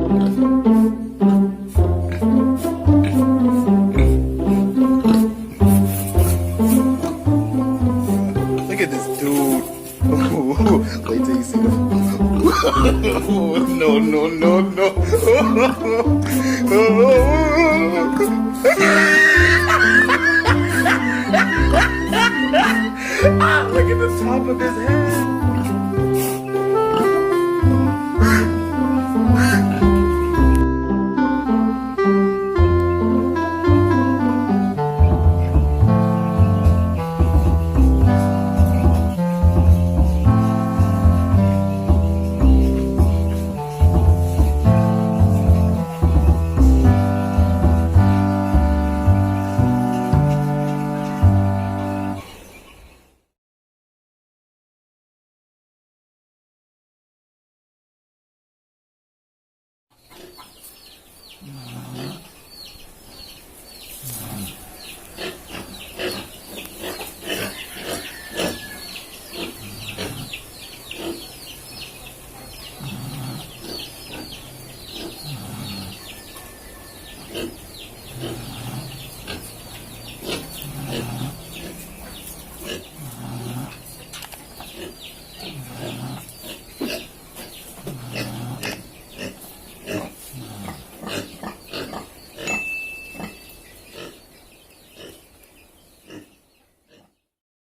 Look at this dude. Wait till you see the. No, no, no, no. Look at the top of his head.